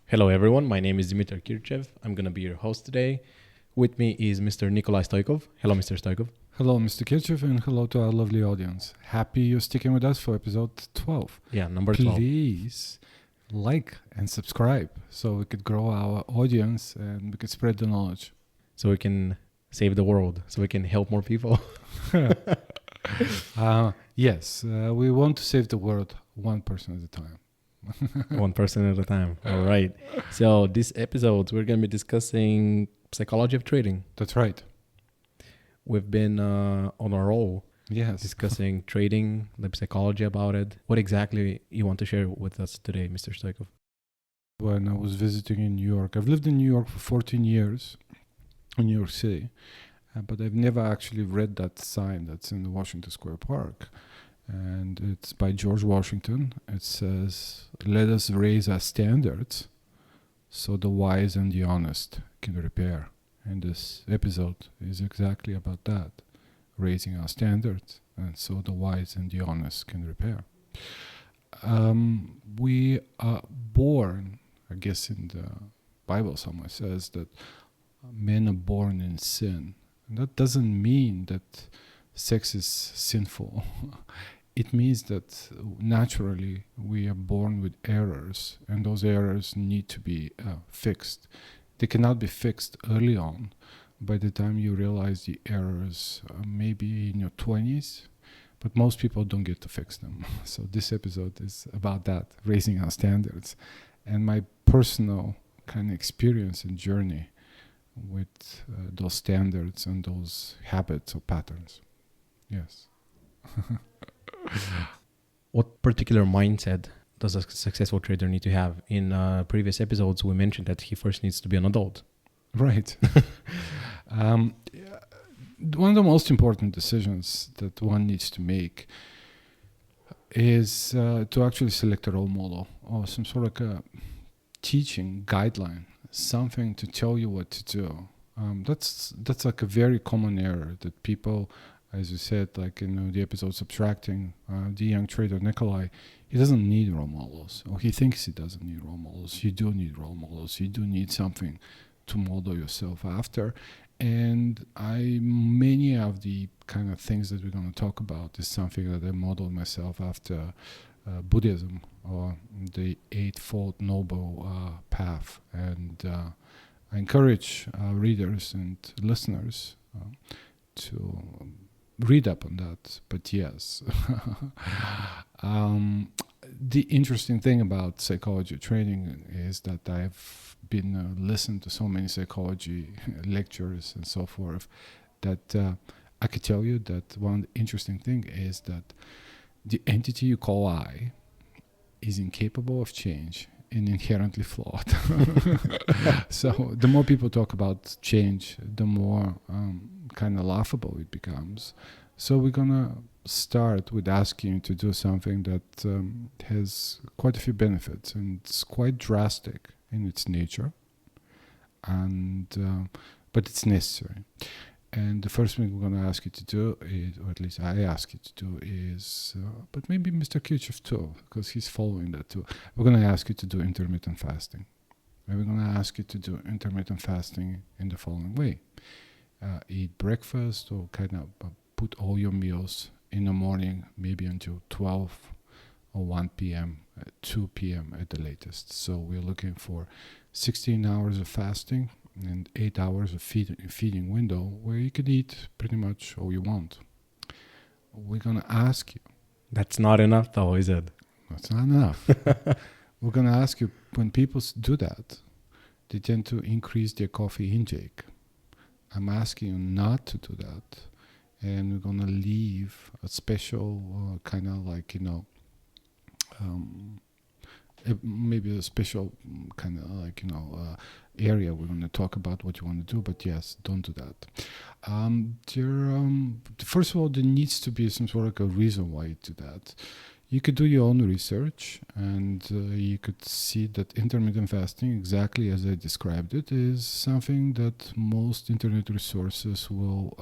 Hello, everyone. My name is Dmitry Kirchev. I'm going to be your host today. With me is Mr. Nikolai Stoykov. Hello, Mr. Stoykov. Hello, Mr. Kirchev, and hello to our lovely audience. Happy you're sticking with us for episode 12. Yeah, number 12. Please like and subscribe so we could grow our audience and we could spread the knowledge. So we can save the world, so we can help more people. Yes, we want to save the world one person at a time. One person at a time. All right. So this episode, we're going to be discussing psychology of trading. That's right. We've been on a roll Yes. discussing trading, the psychology about it. What exactly you want to share with us today, Mr. Stoykov? When I was visiting in New York, I've lived in New York for 14 years, in New York City, but I've never actually read that sign that's in the Washington Square Park. And it's by George Washington. It says, "Let us raise our standards so the wise and the honest can repair." And this episode is exactly about that, raising our standards, and so the wise and the honest can repair. We are born, I guess in the Bible somewhere says that men are born in sin. And that doesn't mean that sex is sinful. It means that naturally we are born with errors, and those errors need to be fixed. They cannot be fixed early on. By the time you realize the errors, maybe in your 20s, but most people don't get to fix them. So this episode is about that, raising our standards, and my personal kind of experience and journey with those standards and those habits or patterns. Yes. What particular mindset does a successful trader need to have? In previous episodes, we mentioned that he first needs to be an adult. Right. One of the most important decisions that one needs to make is to actually select a role model or some sort of a teaching guideline, something to tell you what to do. That's like a very common error that people, as you said, like in the episode Subtracting, the young trader Nikolai, he doesn't need role models, or he thinks he doesn't need role models. You do need role models. You do need something to model yourself after. And many of the kind of things that we're going to talk about is something that I modeled myself after Buddhism or the Eightfold Noble Path. And I encourage readers and listeners to read up on that. But yes, the interesting thing about psychology training is that I've been listened to so many psychology lectures and so forth that I could tell you that one interesting thing is that the entity you call I is incapable of change and inherently flawed. So the more people talk about change, the more kind of laughable it becomes. So we're gonna start with asking you to do something that has quite a few benefits, and it's quite drastic in its nature, and but it's necessary. And the first thing we're going to ask you to do is, or at least I ask you to do is, but maybe Mr. Kirchev too, because he's following that too. We're going to ask you to do intermittent fasting. And we're going to ask you to do intermittent fasting in the following way. Eat breakfast or kind of put all your meals in the morning, maybe until 12 or 1 p.m., 2 p.m. at the latest. So we're looking for 16 hours of fasting and 8 hours of feeding window where you could eat pretty much all you want. We're going to ask you. That's not enough though, is it? That's not enough. We're going to ask you, when people do that, they tend to increase their coffee intake. I'm asking you not to do that. And we're going to leave a special kind of like, maybe a special kind of like, area we're going to talk about what you want to do, but yes, don't do that. First of all, there needs to be some sort of a reason why you do that. You could do your own research, and you could see that intermittent fasting, exactly as I described it, is something that most internet resources will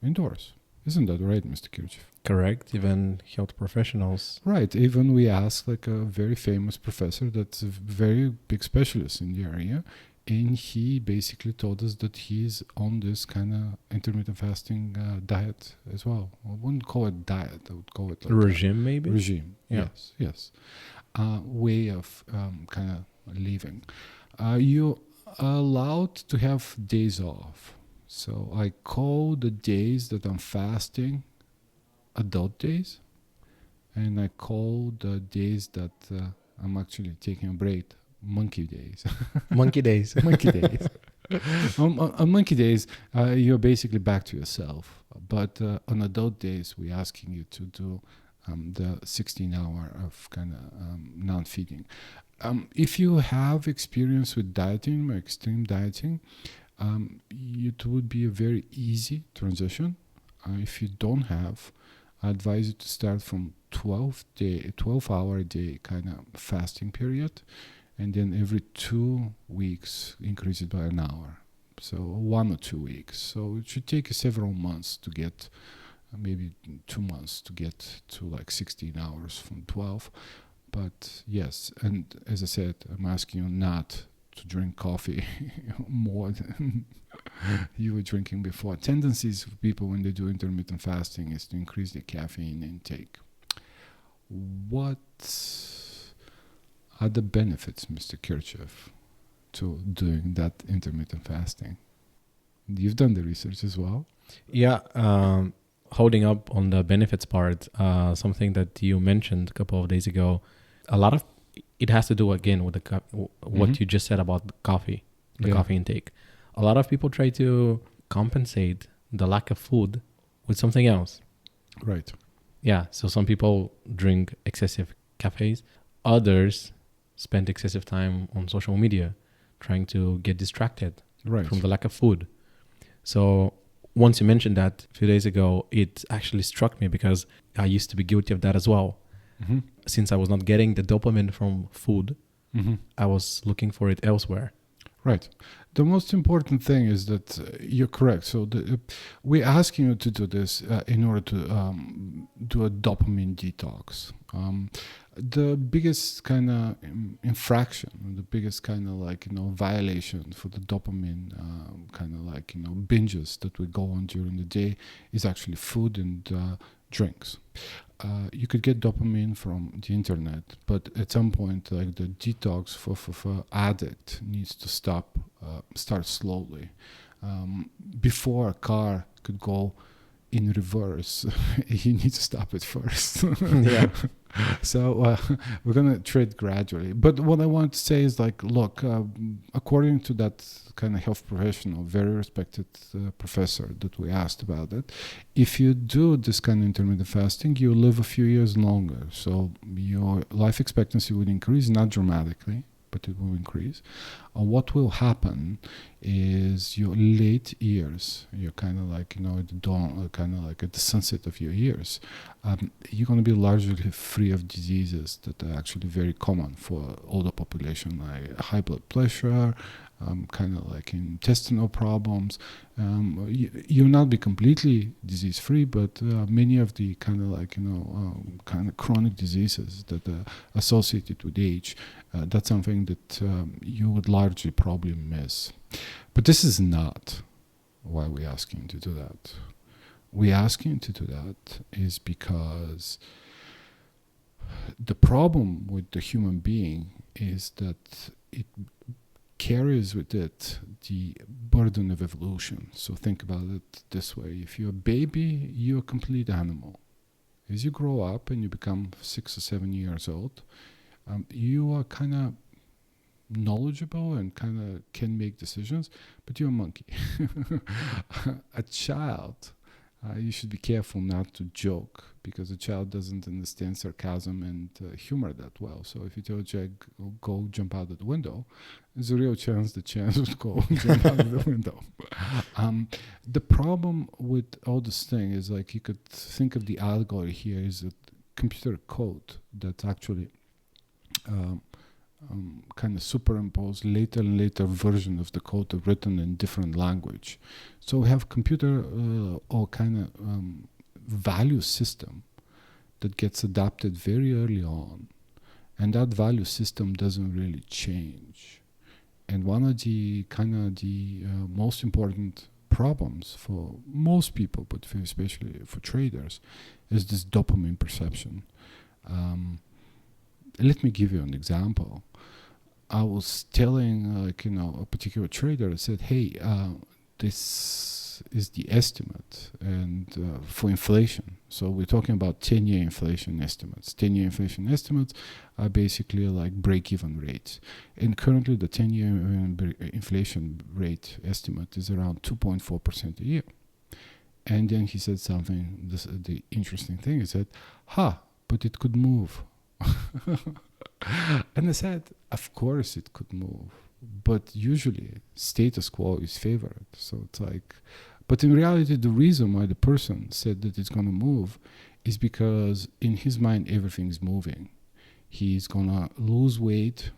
endorse. Isn't that right, Mr. Kirchhoff? Correct. Even health professionals. Right. Even we asked like a very famous professor that's a very big specialist in the area, and he basically told us that he's on this kind of intermittent fasting diet as well. I wouldn't call it diet. I would call it like Regime, maybe? regime. Yeah. Yes. Way of kind of living. You are allowed to have days off. So I call the days that I'm fasting adult days, and I call the days that I'm actually taking a break monkey days. Monkey days. Monkey days. On monkey days, you're basically back to yourself. But on adult days, we're asking you to do the 16 hour of kind of non-feeding. If you have experience with dieting or extreme dieting, it would be a very easy transition. If you don't have, I advise you to start from 12 hour a day kind of fasting period, and then every 2 weeks increase it by an hour. So 1 or 2 weeks. So it should take you several months to get, maybe 2 months to get to like 16 hours from 12. But yes, and as I said, I'm asking you not to drink coffee more than you were drinking before. Tendencies of people when they do intermittent fasting is to increase their caffeine intake. What are the benefits, Mr. Kirchhoff, to doing that intermittent fasting? You've done the research as well. Yeah. Holding up on the benefits part, something that you mentioned a couple of days ago, a lot of it has to do again with what you just said about the coffee intake. A lot of people try to compensate the lack of food with something else. Right. Yeah. So some people drink excessive cafes. Others spend excessive time on social media trying to get distracted from the lack of food. So once you mentioned that a few days ago, it actually struck me because I used to be guilty of that as well. Mm-hmm. Since I was not getting the dopamine from food, I was looking for it elsewhere. Right. The most important thing is that you're correct. So we're asking you to do this in order to do a dopamine detox. The biggest kind of infraction, the biggest kind of like, violation for the dopamine kind of like, binges that we go on during the day is actually food and drinks. You could get dopamine from the internet, but at some point, like the detox for addict needs to start slowly. Before a car could go in reverse, you need to stop it first. Yeah. So we're going to tread gradually. But what I want to say is like, look, according to that kind of health professional, very respected professor that we asked about it, if you do this kind of intermittent fasting, you live a few years longer. So your life expectancy would increase, not dramatically, but it will increase. What will happen is your late years, you're kind of like, at the dawn, kind of like at the sunset of your years, you're going to be largely free of diseases that are actually very common for older population, like high blood pressure, kind of like intestinal problems. You'll not be completely disease free, but many of the kind of like, kind of chronic diseases that are associated with age, that's something that you would largely probably miss. But this is not why we're asking you to do that. We're asking you to do that is because the problem with the human being is that it carries with it the burden of evolution. So think about it this way. If you're a baby, you're a complete animal. As you grow up and you become 6 or 7 years old, you are kind of knowledgeable and kind of can make decisions, but you're a monkey. A child, you should be careful not to joke, because a child doesn't understand sarcasm and humor that well. So if you tell a child, go jump out of the window, there's a real chance the child would go jump out of the window. The problem with all this thing is, like, you could think of the allegory here is a computer code that actually kind of superimpose later and later version of the code written in different language. So we have computer or kind of value system that gets adopted very early on, and that value system doesn't really change. And one of the most important problems for most people, but especially for traders, is this dopamine perception. Let me give you an example. I was telling a particular trader, I said, hey, this is the estimate and for inflation. So we're talking about 10-year inflation estimates. 10-year inflation estimates are basically like break-even rates. And currently the 10-year inflation rate estimate is around 2.4% a year. And then he said something, the interesting thing, he said, but it could move. And I said, of course it could move, but usually status quo is favored. So it's like, but in reality, the reason why the person said that it's going to move is because in his mind, everything is moving. He's going to lose weight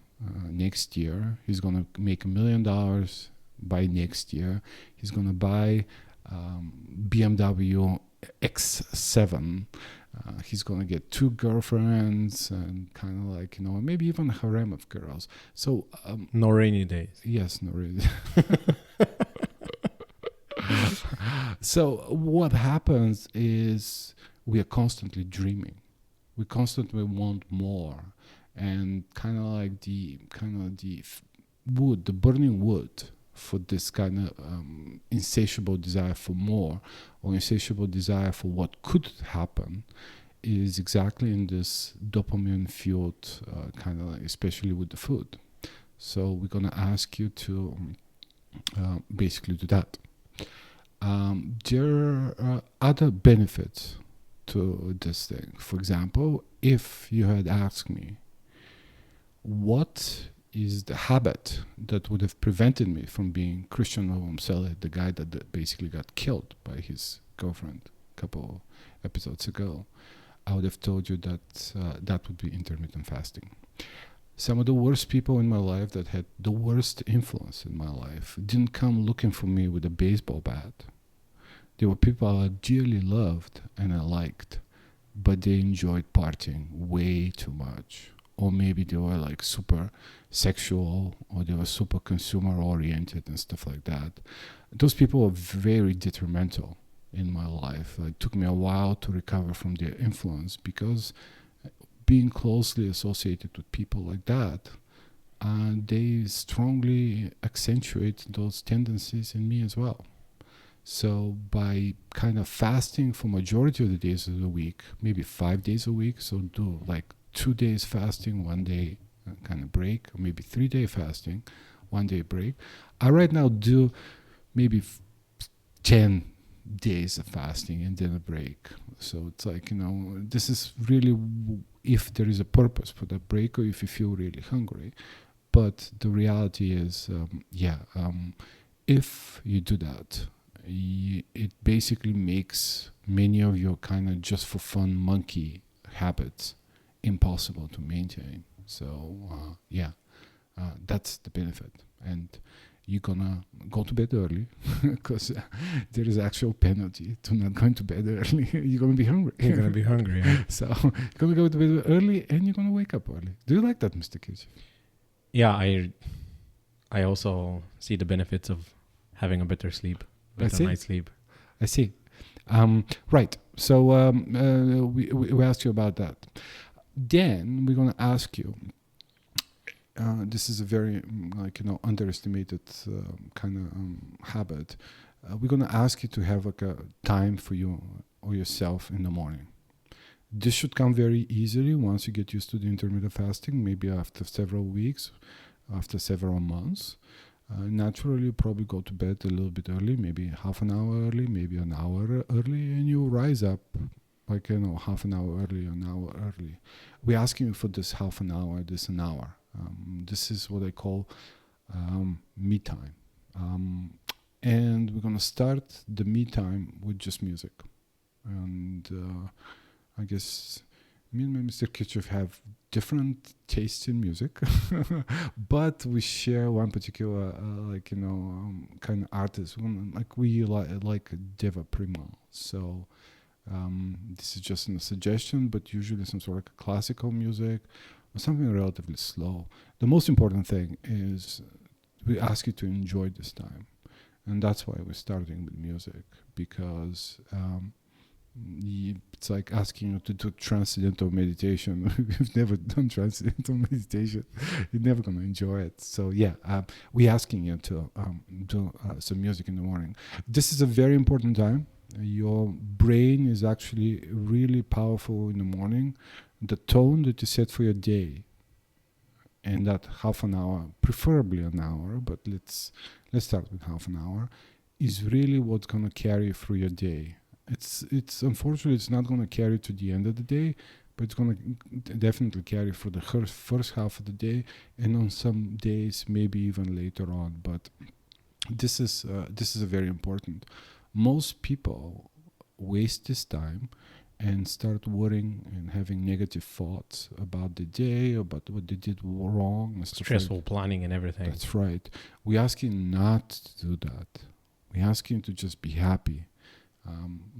next year. He's going to make $1 million by next year. He's going to buy BMW X7. He's going to get 2 girlfriends and kind of like, maybe even a harem of girls. So no rainy days. Yes, no rainy days. So what happens is we are constantly dreaming. We constantly want more. And kind of like the burning wood for this kind of insatiable desire for more, or insatiable desire for what could happen, is exactly in this dopamine fueled kind of like, especially with the food. So we're going to ask you to basically do that. There are other benefits to this thing. For example, if you had asked me, what is the habit that would have prevented me from being Christian Novomsele, the guy that basically got killed by his girlfriend a couple episodes ago, I would have told you that that would be intermittent fasting. Some of the worst people in my life that had the worst influence in my life didn't come looking for me with a baseball bat. They were people I dearly loved and I liked, but they enjoyed partying way too much. Or maybe they were like super sexual, or they were super consumer oriented and stuff like that. Those people were very detrimental in my life. It took me a while to recover from their influence, because being closely associated with people like that, they strongly accentuate those tendencies in me as well. So by kind of fasting for majority of the days of the week, maybe 5 days a week, so do like 2 days fasting, 1 day kind of break, or maybe 3 day fasting, 1 day break. I right now do maybe 10 days of fasting and then a break. So it's like, this is really if there is a purpose for that break, or if you feel really hungry. But the reality is, if you do that, it basically makes many of your kind of just for fun monkey habits impossible to maintain. So that's the benefit. And you're gonna go to bed early, because there is actual penalty to not going to bed early. You're gonna be hungry. You're gonna be hungry. Yeah. So you're gonna go to bed early and you're gonna wake up early. Do you like that, Mr. Kic? Yeah, I also see the benefits of having a better sleep, better night's sleep. I see. Right. So we asked you about that. Then we're gonna ask you. This is a very underestimated kind of habit. We're gonna ask you to have like a time for you or yourself in the morning. This should come very easily once you get used to the intermittent fasting. Maybe after several weeks, after several months. Naturally, you probably go to bed a little bit early, maybe half an hour early, maybe an hour early, and you rise up like half an hour early, an hour early. We're asking you for this half an hour, this an hour. This is what I call me time. And we're going to start the me time with just music. And I guess me and Mr. Kitchev have different tastes in music, but we share one particular, kind of artist. Like we like Deva Prima. So This is just a suggestion, but usually some sort of classical music or something relatively slow. The most important thing is we ask you to enjoy this time. And that's why we're starting with music, because it's like asking you to do transcendental meditation. If you've never done transcendental meditation, you're never going to enjoy it. So yeah, we're asking you to do some music in the morning. This is a very important time. Your brain is actually really powerful in the morning. The tone that you set for your day, and that half an hour, preferably an hour, but let's start with half an hour, is really what's going to carry you through your day. It's unfortunately it's not going to carry to the end of the day, but it's going to definitely carry for the first half of the day, and on some days maybe even later on. But this is very important. Most people waste this time and start worrying and having negative thoughts about the day, about what they did wrong. Stressful planning and everything. That's right. We ask you not to do that. We ask you to just be happy.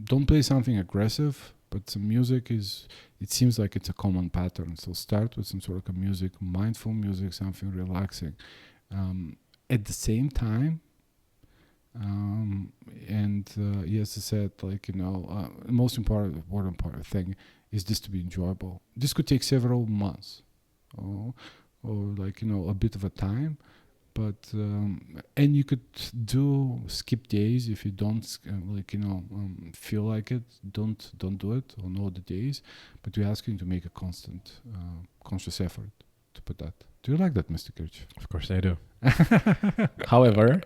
Don't play something aggressive, but some music it seems like it's a common pattern. So start with some sort of music, mindful music, something relaxing. At the same time, yes, I said, most important thing is this to be enjoyable. This could take several months, or a bit of a time, but and you could skip days if you don't feel like it. Don't do it on all the days, but we ask you to make a constant, conscious effort to put that. Do you like that, Mr. Kirch? Of course I do. However,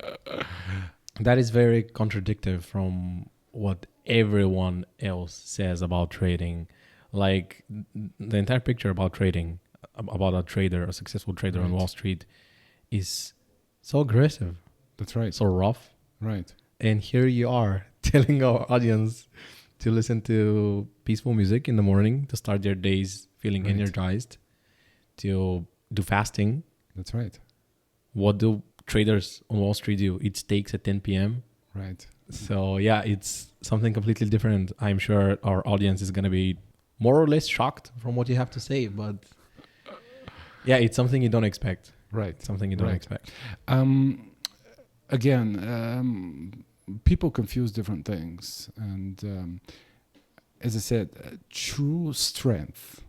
that is very contradictory from what everyone else says about trading. Like the entire picture about trading, about a trader, a successful trader on Wall Street, is so aggressive. That's right. So rough. Right. And here you are telling our audience to listen to peaceful music in the morning, to start their days feeling energized, to do fasting. That's right. What do traders on Wall Street do? Eat steaks at 10 p.m. Right. So yeah, it's something completely different. I'm sure our audience is going to be more or less shocked from what you have to say, but yeah, it's something you don't expect. Right. Something you don't expect. Again, people confuse different things. And as I said, true strength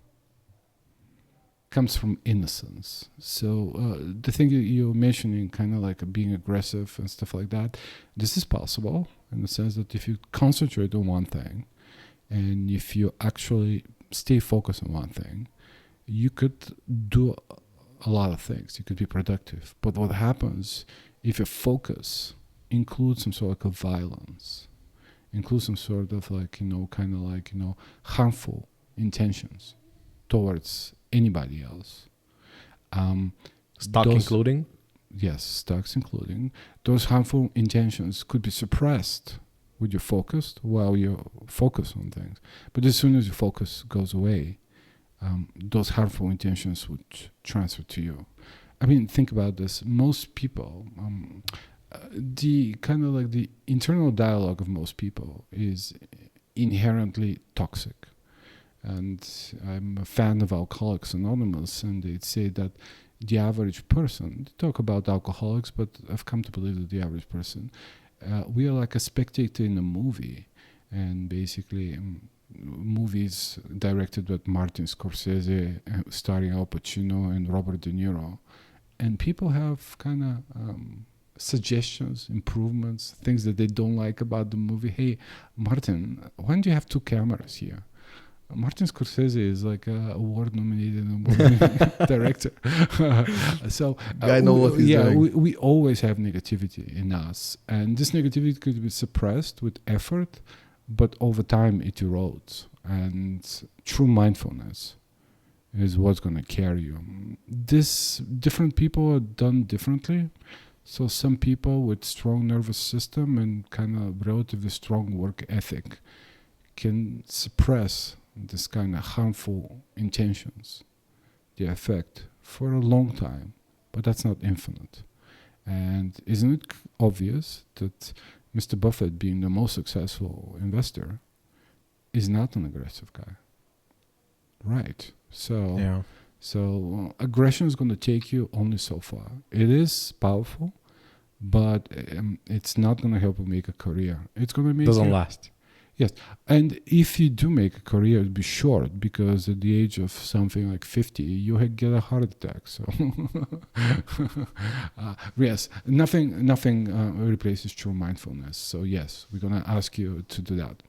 comes from innocence. So the thing you're mentioning, kind of like being aggressive and stuff like that, this is possible in the sense that if you concentrate on one thing and if you actually stay focused on one thing, you could do a lot of things. You could be productive. But what happens if your focus includes some sort of violence, includes some sort of harmful intentions towards anybody else. Stock including? Yes, stocks including. Those harmful intentions could be suppressed with your focus while you focus on things. But as soon as your focus goes away, those harmful intentions would transfer to you. I mean, think about this. Most people, the internal dialogue of most people is inherently toxic. And I'm a fan of Alcoholics Anonymous, and they'd say that the average person, they talk about alcoholics, but I've come to believe that the average person, we are like a spectator in a movie. And basically, movies directed by Martin Scorsese, starring Al Pacino and Robert De Niro. And people have kind of suggestions, improvements, things that they don't like about the movie. Hey, Martin, why don't you have 2 cameras here? Martin Scorsese is like a award-nominated director. So I know what he's doing. We always have negativity in us. And this negativity could be suppressed with effort, but over time it erodes. And true mindfulness is what's going to carry you. Different people are done differently. So some people with strong nervous system and kind of relatively strong work ethic can suppress this kind of harmful intentions, the effect, for a long time. But that's not infinite. And isn't it obvious that Mr. Buffett, being the most successful investor, is not an aggressive guy. Right. So aggression is going to take you only so far. It is powerful, but it's not going to help you make a career. It's going to make doesn't last. Yes, and if you do make a career, it'll be short, because at the age of something like 50, you get a heart attack. So yes, nothing replaces true mindfulness. So yes, we're gonna ask you to do that.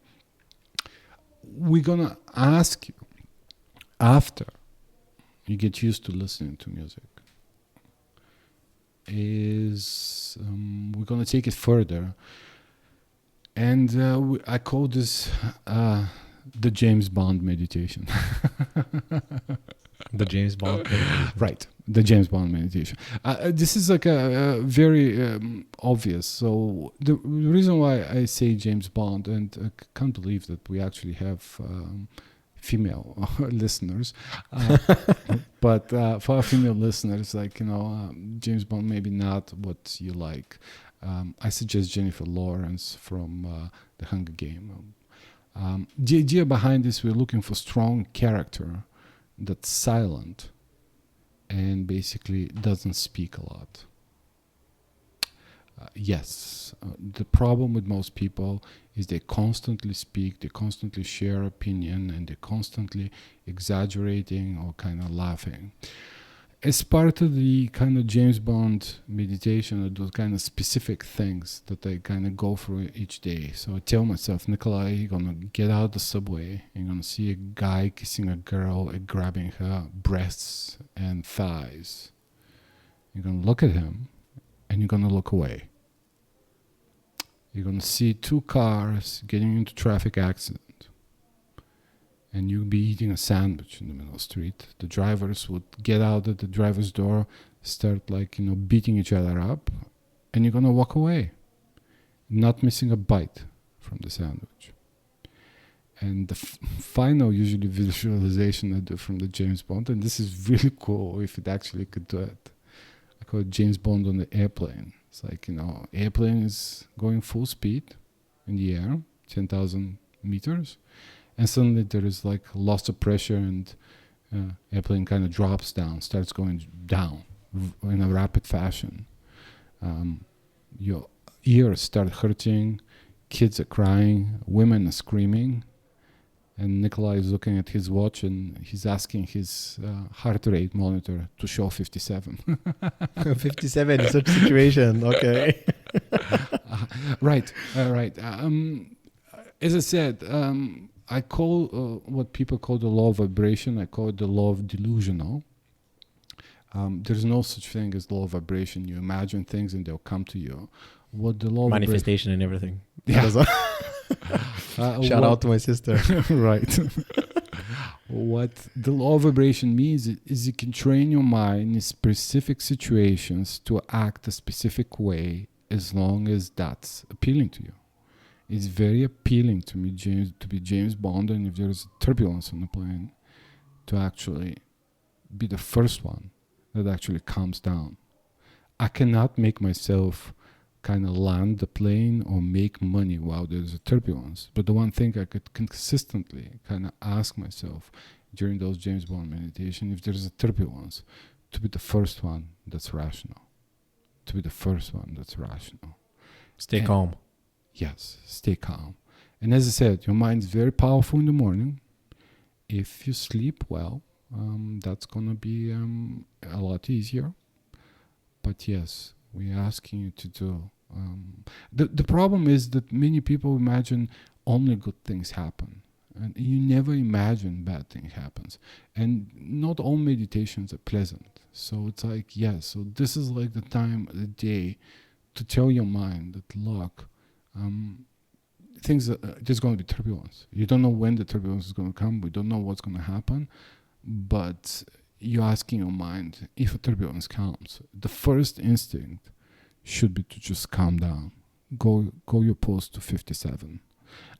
We're gonna ask you, after you get used to listening to music, we're gonna take it further. And I call this the James Bond meditation. The James Bond meditation. Right, the James Bond meditation. This is like a very obvious. So the reason why I say James Bond, and I can't believe that we actually have female listeners. But for our female listeners, James Bond maybe not what you like. I suggest Jennifer Lawrence from The Hunger Games. The idea behind this, we're looking for strong character that's silent and basically doesn't speak a lot. The problem with most people is they constantly speak, they constantly share opinion, and they're constantly exaggerating or kind of laughing. As part of the kind of James Bond meditation, or those kind of specific things that I kind of go through each day. So I tell myself, Nikolai, you're going to get out of the subway, you're going to see a guy kissing a girl and grabbing her breasts and thighs. You're going to look at him and you're going to look away. You're going to see two cars getting into traffic accident. And you'll be eating a sandwich in the middle of the street. The drivers would get out at the driver's door, start beating each other up, and you're gonna walk away, not missing a bite from the sandwich. And the final, usually visualization I do from the James Bond, and this is really cool if it actually could do it. I call it James Bond on the airplane. It's airplane is going full speed in the air, 10,000 meters. And suddenly there is loss of pressure, and airplane kind of drops down, starts going down in a rapid fashion. Your ears start hurting, kids are crying, women are screaming, and Nikolai is looking at his watch and he's asking his heart rate monitor to show 57. 57 in such situation, okay. Right. As I said, I call what people call the law of vibration, I call it the law of delusional. There's no such thing as law of vibration. You imagine things and they'll come to you. What the law of manifestation and everything. Yeah. Shout out to my sister. Right. What the law of vibration means is you can train your mind in specific situations to act a specific way as long as that's appealing to you. It's very appealing to me, to be James Bond, and if there's turbulence on the plane, to actually be the first one that actually calms down. I cannot make myself kind of land the plane or make money while there's a turbulence. But the one thing I could consistently kind of ask myself during those James Bond meditation, if there's a turbulence, to be the first one that's rational. To be the first one that's rational. Stay calm. Yes, stay calm. And as I said, your mind is very powerful in the morning. If you sleep well, that's going to be a lot easier. But yes, we're asking you to do. The problem is that many people imagine only good things happen. And you never imagine bad things happens. And not all meditations are pleasant. So it's so this is the time of the day to tell your mind that, look, there's going to be turbulence. You don't know when the turbulence is going to come. We don't know what's going to happen. But you're asking your mind, if a turbulence comes, the first instinct should be to just calm down. Go your pulse to 57.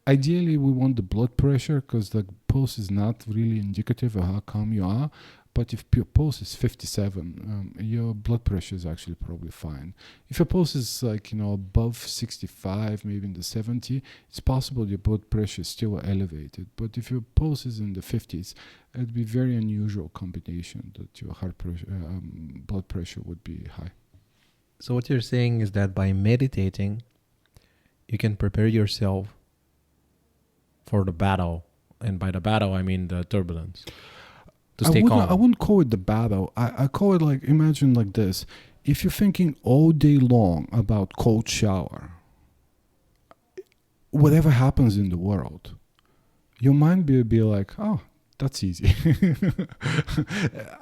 Ideally, we want the blood pressure, because the pulse is not really indicative of how calm you are. But if your pulse is 57, your blood pressure is actually probably fine. If your pulse is like, above 65, maybe in the 70, it's possible your blood pressure is still elevated. But if your pulse is in the 50s, it'd be very unusual combination that your heart pressure, blood pressure would be high. So what you're saying is that by meditating, you can prepare yourself for the battle. And by the battle, I mean the turbulence. To stay calm. I wouldn't call it the battle. I call it like, imagine like this. If you're thinking all day long about cold shower, whatever happens in the world, your mind will be like, oh, that's easy.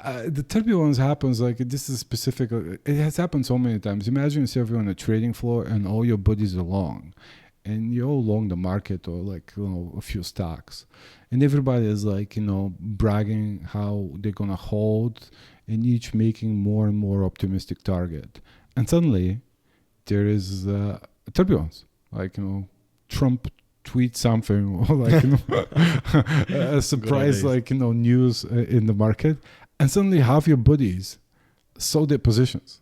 The turbulence happens like, this is specific. It has happened so many times. Imagine yourself on a trading floor and all your buddies are long. And you're all along the market or like, a few stocks. And everybody is like, bragging how they're going to hold and each making more and more optimistic target. And suddenly there is a turbulence. Like, Trump tweets something or like, a surprise, like, news in the market. And suddenly half your buddies sold their positions.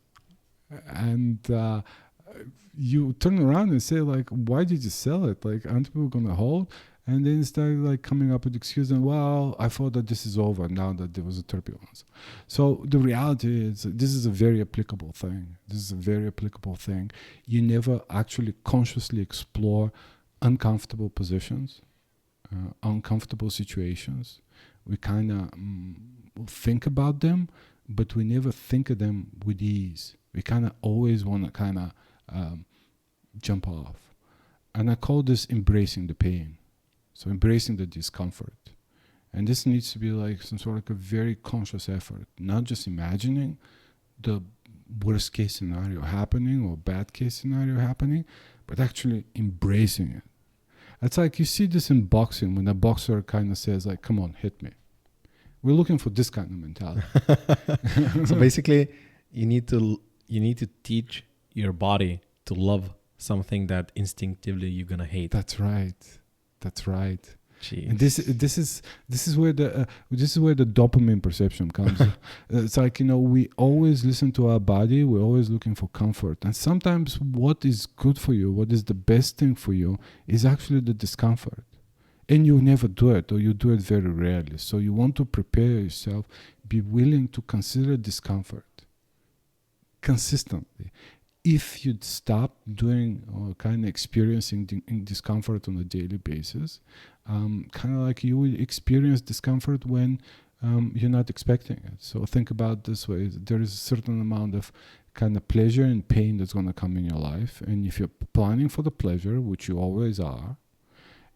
And, you turn around and say like, why did you sell it? Like, aren't people going to hold? And then start like coming up with excuses. And well, I thought that this is over now that there was a turbulence. So the reality is this is a very applicable thing. You never actually consciously explore uncomfortable positions, uncomfortable situations. We kind of think about them, but we never think of them with ease. We kind of always want to kind of jump off. And I call this embracing the pain. So embracing the discomfort. And this needs to be like some sort of like a very conscious effort, not just imagining the worst case scenario happening or bad case scenario happening, but actually embracing it. It's like you see this in boxing when a boxer kind of says like, come on, hit me. We're looking for this kind of mentality. So basically you need to teach your body to love something that instinctively you're gonna hate. That's right. Jeez. And this is where the dopamine perception comes. It's like, we always listen to our body. We're always looking for comfort, and sometimes what is good for you, what is the best thing for you, is actually the discomfort. And you never do it, or you do it very rarely. So you want to prepare yourself, be willing to consider discomfort consistently. If you'd stop doing or kind of experiencing discomfort on a daily basis, kind of like you will experience discomfort when you're not expecting it. So think about this way. There is a certain amount of kind of pleasure and pain that's going to come in your life. And if you're planning for the pleasure, which you always are,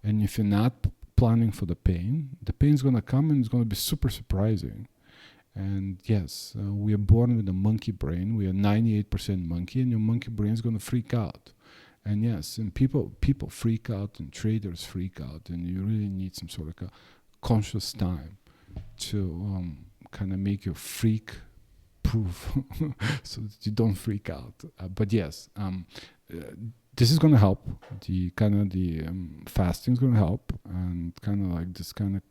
and if you're not planning for the pain is going to come and it's going to be super surprising. And yes, we are born with a monkey brain. We are 98% monkey, and your monkey brain is going to freak out. And yes, and people freak out, and traders freak out, and you really need some sort of a conscious time to kind of make your freak proof so that you don't freak out. But yes, this is going to help. The fasting is going to help, and kind of like this kind of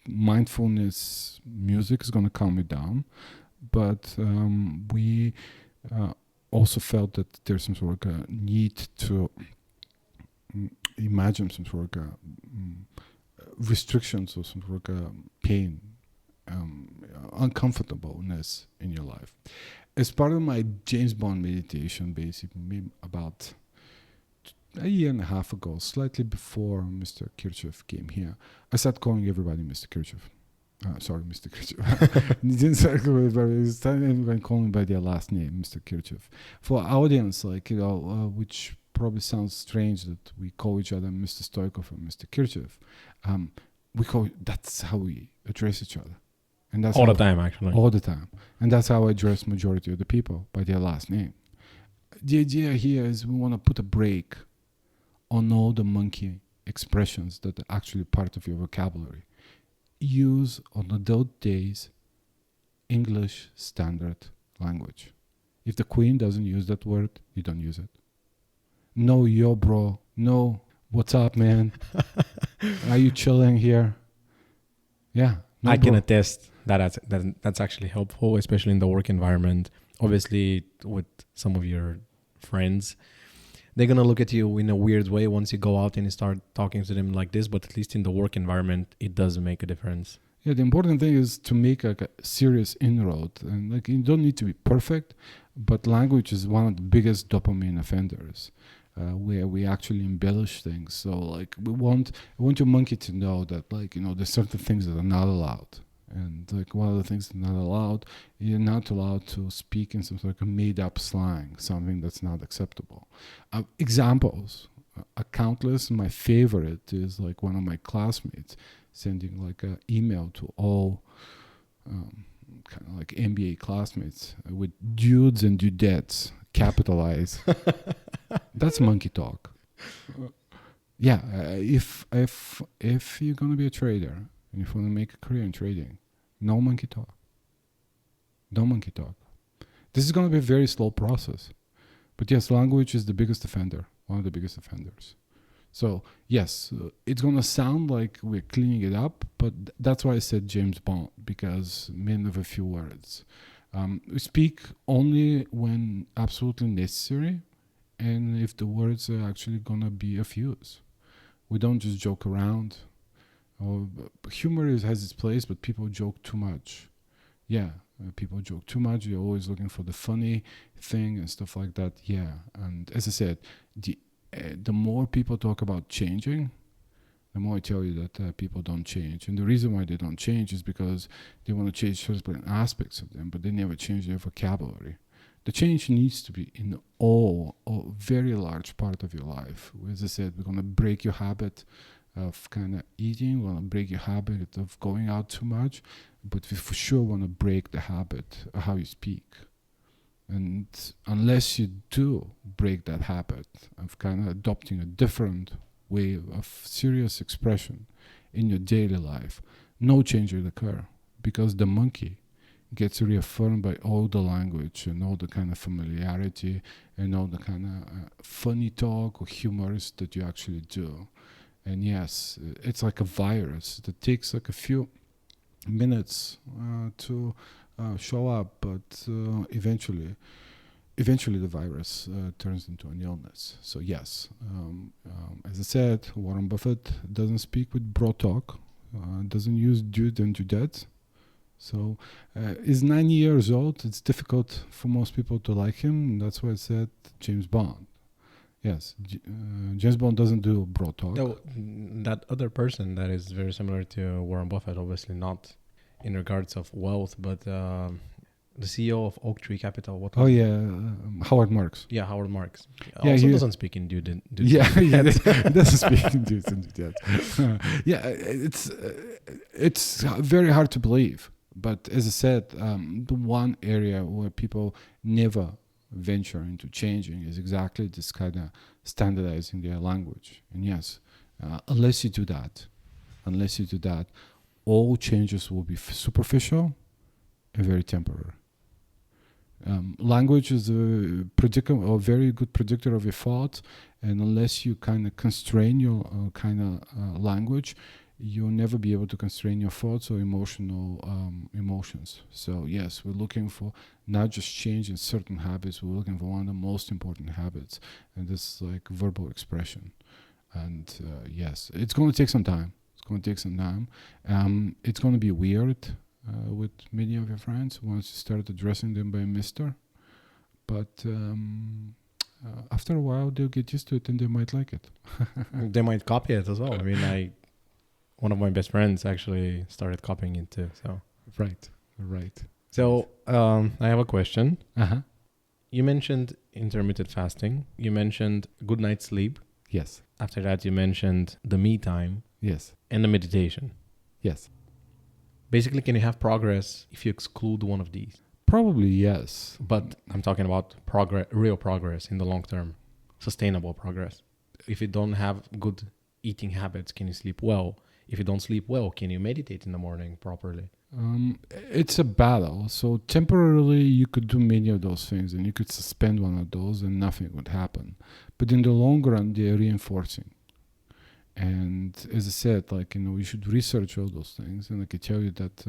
mindfulness music is going to calm me down. But we also felt that there's some sort of a need to imagine some sort of restrictions or some sort of pain, uncomfortableness in your life. As part of my James Bond meditation, basically about a year and a half ago, slightly before Mr. Kirchhoff came here, I started calling everybody Mr. Kirchhoff. Sorry, Mr. Kirchhoff. He didn't start calling by their last name, Mr. Kirchhoff. For our audience, which probably sounds strange that we call each other Mr. Stoykov and Mr. Kirchhoff, that's how we address each other. And that's all the time, actually. All the time. And that's how I address majority of the people, by their last name. The idea here is we want to put a break on all the monkey expressions that are actually part of your vocabulary. Use on adult days English standard language. If the queen doesn't use that word, you don't use it. No, yo, bro. No, what's up, man? Are you chilling here? Yeah. No, I can attest. That's actually helpful, especially in the work environment. Obviously, with some of your friends, they're gonna look at you in a weird way once you go out and you start talking to them like this. But at least in the work environment, it does make a difference. Yeah, the important thing is to make like a serious inroad, and like you don't need to be perfect, but language is one of the biggest dopamine offenders, where we actually embellish things. So like I want your monkey to know that like there's certain things that are not allowed, and like one of the things that are not allowed, you're not allowed to speak in some sort of made up slang, something that's not acceptable. Examples are countless. My favorite is like one of my classmates sending like an email to all kind of like MBA classmates with dudes and dudettes, capitalize. That's monkey talk. Yeah, if you're gonna be a trader and if you want to make a career in trading, no monkey talk. No monkey talk. This is gonna be a very slow process, but yes, language is the biggest offender, one of the biggest offenders. So yes, it's gonna sound like we're cleaning it up, but that's why I said James Bond, because men of a few words. We speak only when absolutely necessary, and if the words are actually gonna be of use. We don't just joke around. Humor has its place, but people joke too much. Yeah, people joke too much. You're always looking for the funny thing and stuff like that. Yeah, and as I said, the more people talk about changing, the more I tell you that people don't change. And the reason why they don't change is because they want to change certain aspects of them, but they never change their vocabulary. The change needs to be in all very large part of your life. As I said, we're going to break your habit of kind of eating. We're going to break your habit of going out too much, but we for sure want to break the habit of how you speak. And unless you do break that habit of kind of adopting a different way of serious expression in your daily life, no change will occur, because the monkey gets reaffirmed by all the language and all the kind of familiarity and all the kind of funny talk or humors that you actually do. And yes, it's like a virus that takes like a few minutes to show up, but eventually the virus turns into an illness. So yes, as I said, Warren Buffett doesn't speak with bro talk, doesn't use dude and dudette. So he's 90 years old. It's difficult for most people to like him. And that's why I said James Bond. Yes, James Bond doesn't do bro talk. No, that other person that is very similar to Warren Buffett, obviously not in regards of wealth, but the CEO of Oak Tree Capital. Howard Marks. Yeah, Howard Marks. Yeah, also doesn't speak in dude. Yeah, he doesn't speak in dudes and dudettes. Yeah, it's very hard to believe. But as I said, the one area where people never venture into changing is exactly this kind of standardizing their language. And yes, unless you do that, all changes will be superficial and very temporary. Language is a very good predictor of your thoughts, and unless you kind of constrain your language, you'll never be able to constrain your thoughts or emotions. So yes, we're looking for not just change in certain habits, we're looking for one of the most important habits, and this is like verbal expression. And yes, it's going to take some time. It's going to be weird with many of your friends once you start addressing them by Mr. But after a while, they'll get used to it and they might like it. They might copy it as well. I mean, one of my best friends actually started copying it too. So right. So I have a question. Uh-huh. You mentioned intermittent fasting. You mentioned good night's sleep. Yes. After that, you mentioned the me time. Yes. And the meditation. Yes. Basically, can you have progress if you exclude one of these? Probably yes. But I'm talking about real progress in the long term, sustainable progress. If you don't have good eating habits, can you sleep well? If you don't sleep well, can you meditate in the morning properly? It's a battle. So temporarily you could do many of those things and you could suspend one of those and nothing would happen. But in the long run, they're reinforcing. And as I said, you should research all those things. And I can tell you that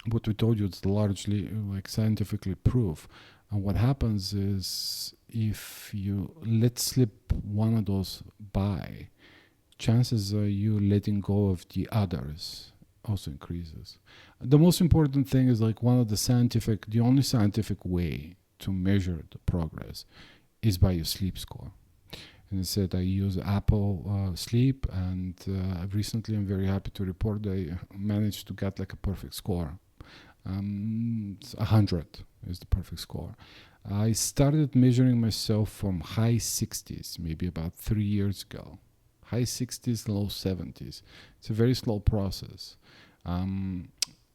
what we told you is largely like scientifically proof. And what happens is if you let slip one of those by, chances are you letting go of the others also increases. The most important thing is like the only scientific way to measure the progress is by your sleep score. And I said I use Apple Sleep, and recently I'm very happy to report I managed to get like a perfect score. 100 is the perfect score. I started measuring myself from high 60s, maybe about 3 years ago. High 60s, low 70s. It's a very slow process.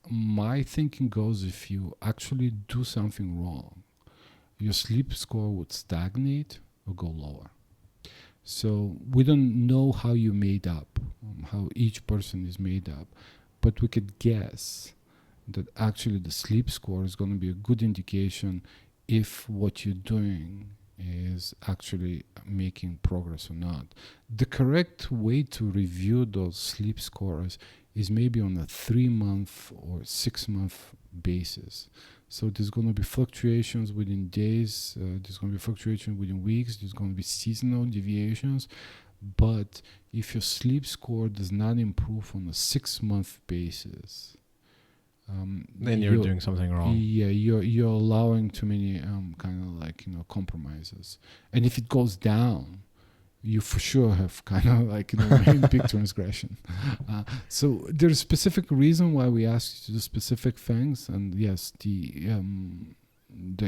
My thinking goes, if you actually do something wrong, your sleep score would stagnate or go lower. So we don't know how you made up, how each person is made up, but we could guess that actually the sleep score is going to be a good indication if what you're doing is actually making progress or not. The correct way to review those sleep scores is maybe on a 3-month or 6-month basis. So there's going to be fluctuations within days, there's going to be fluctuations within weeks, there's going to be seasonal deviations. But if your sleep score does not improve on a 6-month basis, then you're doing something wrong. Yeah, you're allowing too many kind of like compromises. And if it goes down, you for sure have kind of like made big transgression. So there's a specific reason why we ask you to do specific things. And yes, the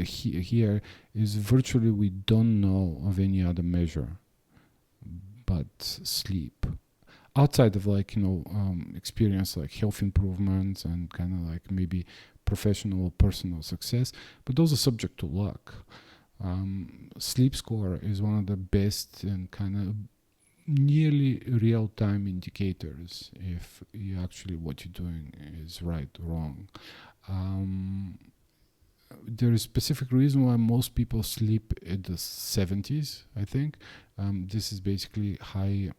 here is virtually we don't know of any other measure but sleep. Outside of experience like health improvements and kind of like maybe professional or personal success, but those are subject to luck. Sleep score is one of the best and kind of nearly real-time indicators if you actually what you're doing is right or wrong. There is a specific reason why most people sleep in the 70s, I think. This is basically high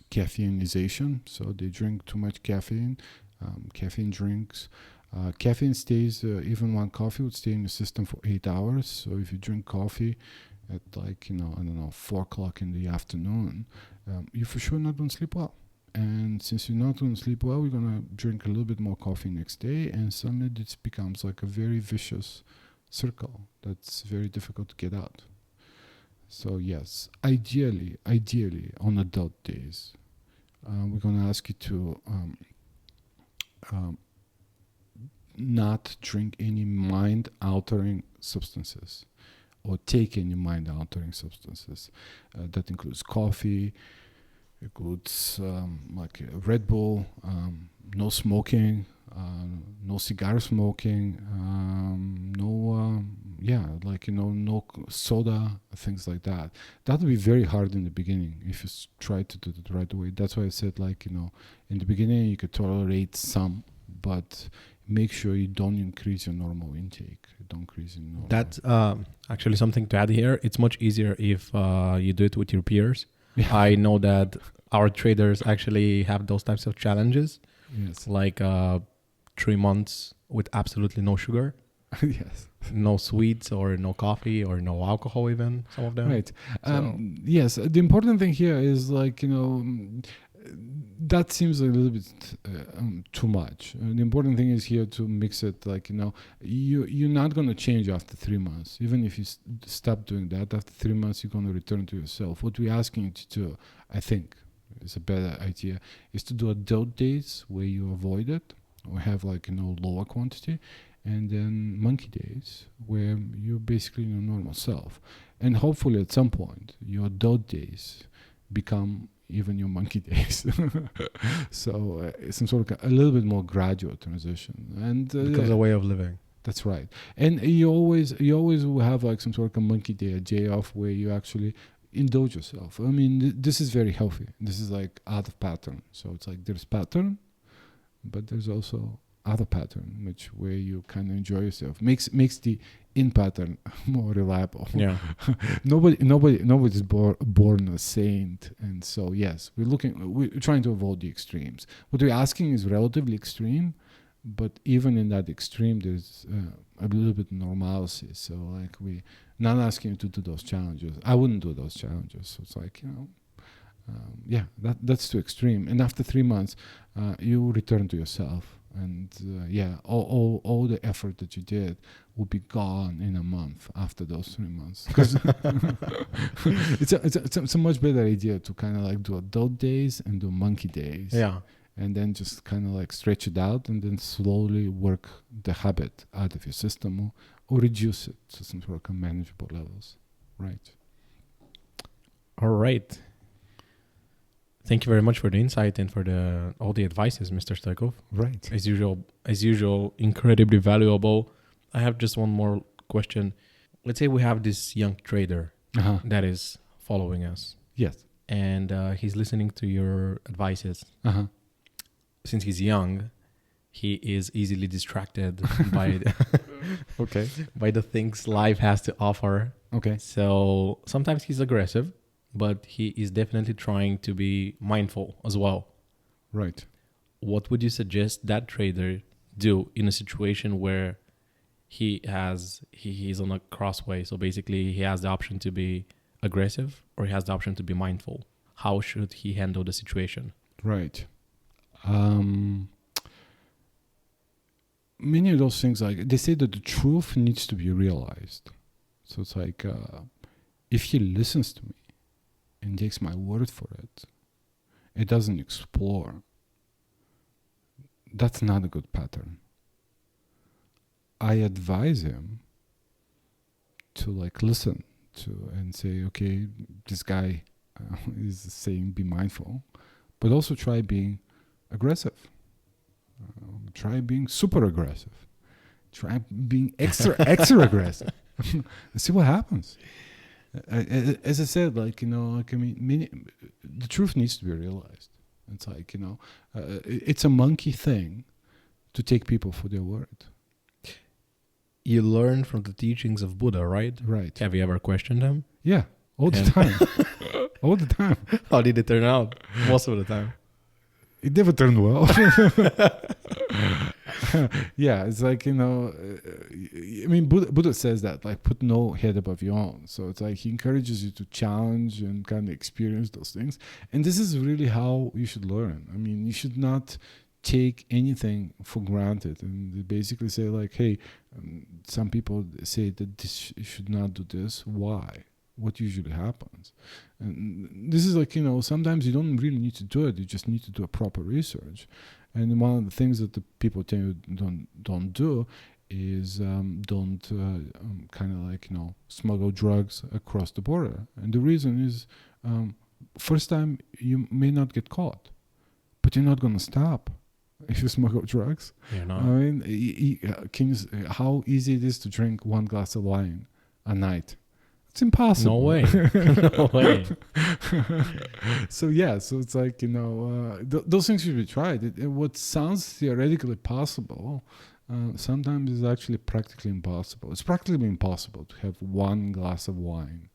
caffeinization, so they drink too much caffeine, caffeine drinks. Caffeine stays, even one coffee would stay in the system for 8 hours. So if you drink coffee at 4 o'clock in the afternoon, you're for sure not going to sleep well. And since you're not going to sleep well, you're going to drink a little bit more coffee next day, and suddenly this becomes like a very vicious circle that's very difficult to get out. So yes, ideally on adult days, we're going to ask you to not drink any mind-altering substances or take any mind-altering substances. That includes coffee, includes like Red Bull, no smoking, no cigar smoking, no soda, things like that. That would be very hard in the beginning if you try to do it right away. That's why I said in the beginning you could tolerate some, but make sure you don't increase your normal intake. Don't increase your normal. That's actually something to add here. It's much easier if you do it with your peers. Yeah. I know that our traders actually have those types of challenges. Yes. Like 3 months with absolutely no sugar. Yes. No sweets or no coffee or no alcohol even, some of them. Right. Yes. The important thing here is that seems a little bit too much. The important thing is here to mix it you're not going to change after 3 months. Even if you stop doing that, after 3 months you're going to return to yourself. What we're asking you to do, I think, is a better idea, is to do adult days where you avoid it or have lower quantity, and then monkey days where you're basically your normal self. And hopefully at some point your adult days become even your monkey days. So some sort of a little bit more gradual transition, and becomes a way of living. That's right. And you always will have some sort of a monkey day, a day off where you actually indulge yourself. I mean, this is very healthy. This is out of pattern. So it's there's pattern, but there's also other pattern, where you kind of enjoy yourself. Makes the in pattern more reliable. Yeah. Nobody's born a saint, and so yes, we're trying to avoid the extremes. What we're asking is relatively extreme, but even in that extreme, there's a little bit of normalcy. So like we not asking you to do those challenges. I wouldn't do those challenges. So it's like, that's too extreme. And after 3 months, you return to yourself. And all the effort that you did will be gone in a month after those 3 months. Because it's a much better idea to kind of like do adult days and do monkey days. Yeah. And then just kind of like stretch it out and then slowly work the habit out of your system or reduce it to some sort of manageable levels. Right. All right. Thank you very much for the insight and for all the advices, Mr. Stoykov. Right. As usual, incredibly valuable. I have just one more question. Let's say we have this young trader that is following us. Yes. And he's listening to your advices. Since he's young, he is easily distracted by by the things life has to offer. Okay. So sometimes he's aggressive, but he is definitely trying to be mindful as well. Right. What would you suggest that trader do in a situation where he's on a crossway? So basically he has the option to be aggressive or he has the option to be mindful. How should he handle the situation? Right. Many of those things, like they say that the truth needs to be realized. So it's like, if he listens to me and takes my word for it, it doesn't explore. That's not a good pattern. I advise him to like listen to and say, okay, this guy is saying be mindful, but also try being aggressive. Try being super aggressive. Try being extra aggressive. See what happens. As I said, like, the truth needs to be realized. It's like, it's a monkey thing to take people for their word. You learn from the teachings of Buddha, right? Right. Have you ever questioned him? Yeah, all the time. All the time. How did it turn out? Most of the time. It never turned well. Yeah, it's like, Buddha says that, like, put no head above your own. So it's like he encourages you to challenge and kind of experience those things. And this is really how you should learn. I mean, you should not take anything for granted. And they basically say, like, hey, some people say that this should not do this. Why? What usually happens? And this is like, sometimes you don't really need to do it. You just need to do a proper research. And one of the things that the people tell you don't do is don't kind of like, smuggle drugs across the border. And the reason is, first time you may not get caught, but you're not going to stop if you smuggle drugs. You're not. I mean, how easy it is to drink one glass of wine a night. It's impossible. No way. No way. So it's like, those things should be tried. What sounds theoretically possible sometimes is actually practically impossible. It's practically impossible to have one glass of wine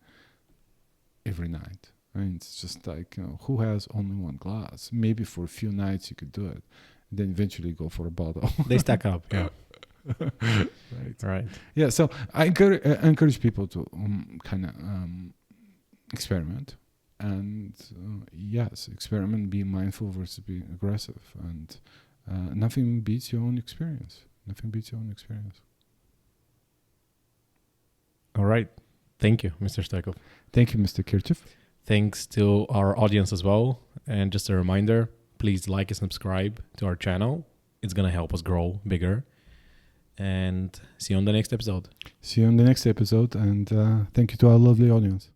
every night. I mean, it's just like, who has only one glass? Maybe for a few nights you could do it. And then eventually go for a bottle. They stack up, yeah. Right. Yeah, so I encourage people to kind of experiment. And experiment, be mindful versus being aggressive. And nothing beats your own experience. All right. Thank you, Mr. Stoykov. Thank you, Mr. Kirchev. Thanks to our audience as well. And just a reminder, please like and subscribe to our channel. It's going to help us grow bigger. And see you on the next episode. And thank you to our lovely audience.